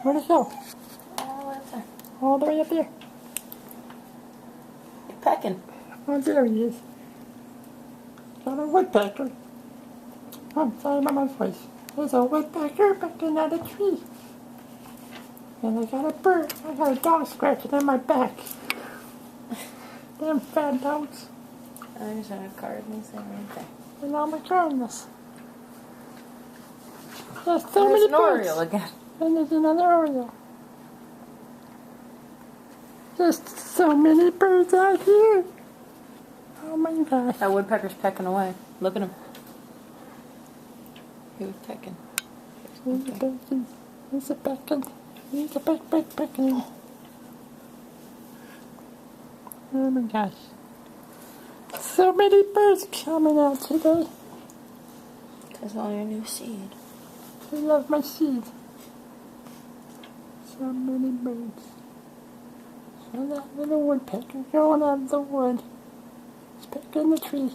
Where'd it go? Oh, right there. All the way up there. You're pecking. Oh, there he is. Got a woodpecker. I'm sorry about my voice. There's a woodpecker pecking at a tree. And I got a bird. I got a dog scratching on my back. Damn fat dogs. There's our cardinals right there. And all my cardinals. There's so There's many an birds. oriole again. And there's another oriole. There's so many birds out here. Oh my gosh. That woodpecker's pecking away. Look at him. He was pecking. He's a pecking. He's a pecking. He's a pecking. Oh my gosh. So many birds coming out today. That's all your new seed. I love my seed. So many birds. So that little woodpecker going out of the wood. He's pecking the tree.